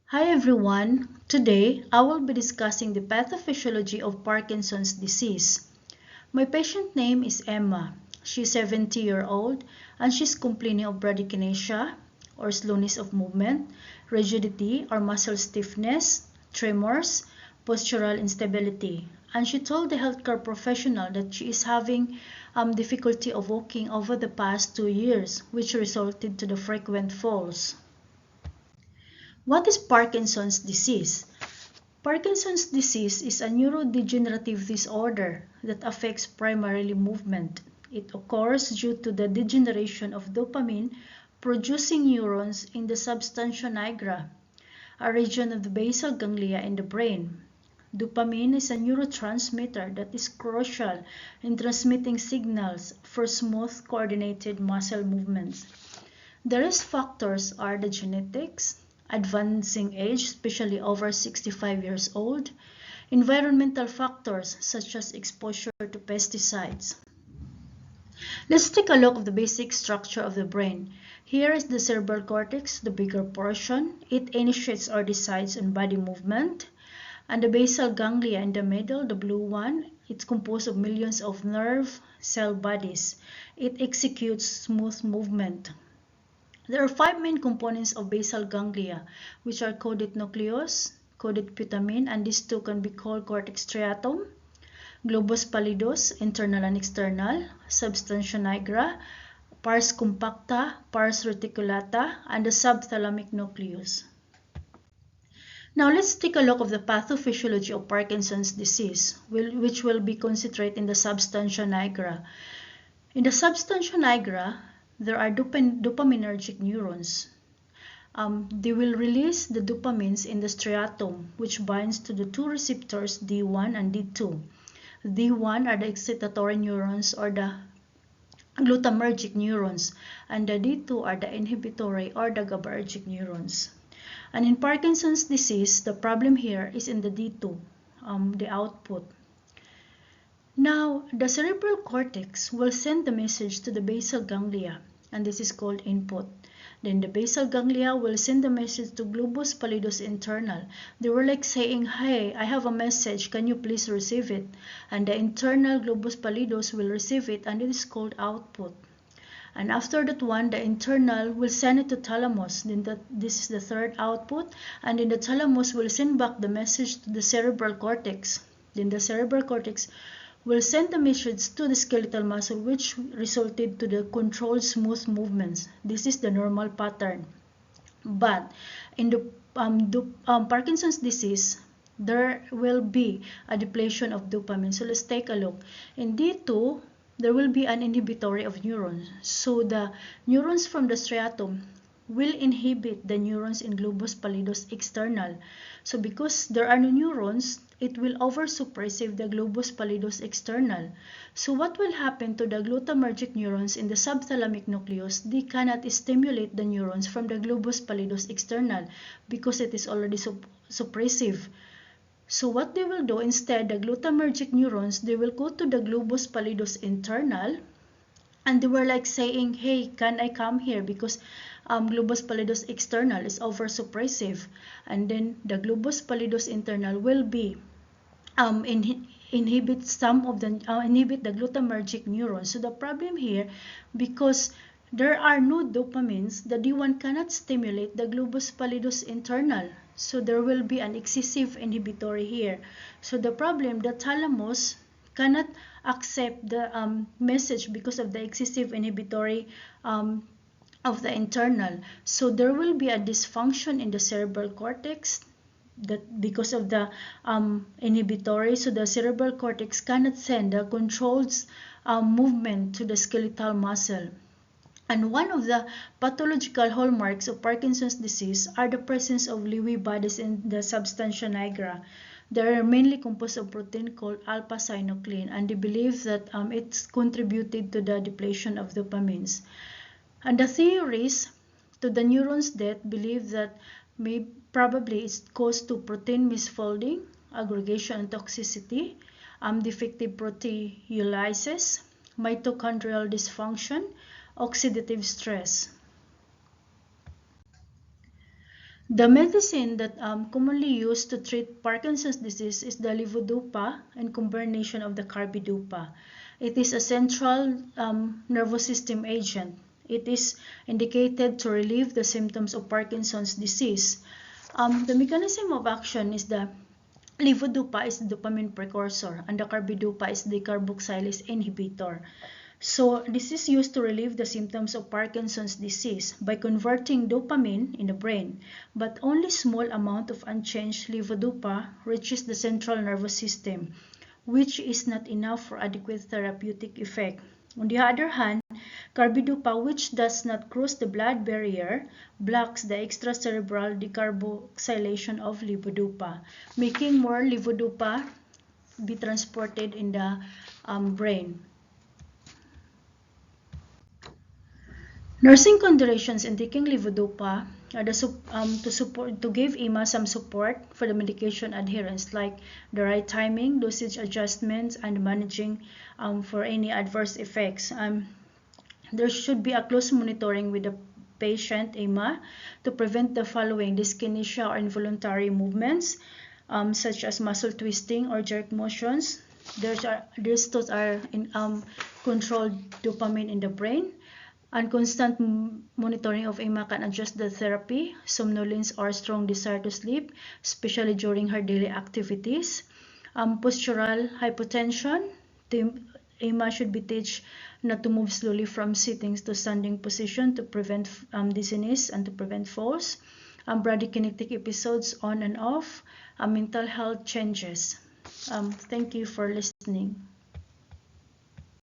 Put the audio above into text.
Hi everyone. Today, I will be discussing the pathophysiology of Parkinson's disease. My patient name is Emma. She's 70-year-old and she's complaining of bradykinesia or slowness of movement, rigidity or muscle stiffness, tremors, postural instability. And she told the healthcare professional that she is having difficulty of walking over the past 2 years, which resulted to the frequent falls. What is Parkinson's disease? Parkinson's disease is a neurodegenerative disorder that affects primarily movement. It occurs due to the degeneration of dopamine producing neurons in the substantia nigra, a region of the basal ganglia in the brain. Dopamine is a neurotransmitter that is crucial in transmitting signals for smooth, coordinated muscle movements. The risk factors are the genetics, advancing age, especially over 65 years old, environmental factors such as exposure to pesticides. Let's take a look at the basic structure of the brain. Here is the cerebral cortex, the bigger portion. It initiates or decides on body movement. And the basal ganglia in the middle, the blue one, it's composed of millions of nerve cell bodies. It executes smooth movement. There are 5 main components of basal ganglia, which are caudate nucleus, caudate putamen, and these two can be called cortex striatum, globus pallidus, internal and external, substantia nigra, pars compacta, pars reticulata, and the subthalamic nucleus. Now let's take a look at the pathophysiology of Parkinson's disease, which will be concentrated in the substantia nigra. In the substantia nigra, there are dopaminergic neurons. They will release the dopamines in the striatum, which binds to the two receptors D1 and D2. D1 are the excitatory neurons or the glutamergic neurons, and the D2 are the inhibitory or the GABAergic neurons. And in Parkinson's disease, the problem here is in the D2, the output. Now, the cerebral cortex will send the message to the basal ganglia, and this is called input. Then the basal ganglia will send the message to globus pallidus internal. They were like saying, hey, I have a message, can you please receive it? And the internal globus pallidus will receive it, and it is called output. And after that one, the internal will send it to thalamus. Then this is the third output. And then the thalamus will send back the message to the cerebral cortex. Then the cerebral cortex will send the message to the skeletal muscle, which resulted to the controlled smooth movements. This is the normal pattern. But in the Parkinson's disease, there will be a depletion of dopamine. So let's take a look. In D2, there will be an inhibitory of neurons. So the neurons from the striatum will inhibit the neurons in globus pallidus external. So because there are no neurons, it will oversuppressive the globus pallidus external. So what will happen to the glutamergic neurons in the subthalamic nucleus? They cannot stimulate the neurons from the globus pallidus external because it is already suppressive. So what they will do instead, the glutamergic neurons, they will go to the globus pallidus internal, and they were like saying, hey, can I come here? Because globus pallidus external is oversuppressive. And then the globus pallidus internal will be inhibit the glutamergic neurons. So the problem here, because there are no dopamines, the D1 cannot stimulate the globus pallidus internal. So there will be an excessive inhibitory here. So the problem, the thalamus cannot accept the message because of the excessive inhibitory of the internal. So there will be a dysfunction in the cerebral cortex that because of the inhibitory, so the cerebral cortex cannot send the controlled movement to the skeletal muscle. And one of the pathological hallmarks of Parkinson's disease are the presence of Lewy bodies in the substantia nigra. They are mainly composed of protein called alpha-synuclein, and they believe that it's contributed to the depletion of dopamines. And the theories to the neurons' death believe that probably it's caused to protein misfolding, aggregation and toxicity, defective proteolysis, mitochondrial dysfunction, oxidative stress. The medicine that commonly used to treat Parkinson's disease is the levodopa and combination of the carbidopa. It is a central nervous system agent. It is indicated to relieve the symptoms of Parkinson's disease. The mechanism of action is the levodopa is the dopamine precursor and the carbidopa is the carboxylase inhibitor. So this is used to relieve the symptoms of Parkinson's disease by converting dopamine in the brain, but only small amount of unchanged levodopa reaches the central nervous system, which is not enough for adequate therapeutic effect. On the other hand, carbidopa, which does not cross the blood barrier, blocks the extracerebral decarboxylation of levodopa, making more levodopa be transported in the brain. Nursing considerations in taking levodopa are to give EMA some support for the medication adherence, like the right timing, dosage adjustments, and managing for any adverse effects. There should be a close monitoring with the patient EMA to prevent the following: dyskinesia or involuntary movements, such as muscle twisting or jerk motions. These thoughts are controlled dopamine in the brain. And constant monitoring of EMA can adjust the therapy, somnolence or strong desire to sleep, especially during her daily activities. Postural hypotension. The EMA should be taught not to move slowly from sitting to standing position to prevent dizziness and to prevent falls. Bradykinetic episodes on and off. Mental health changes. Thank you for listening.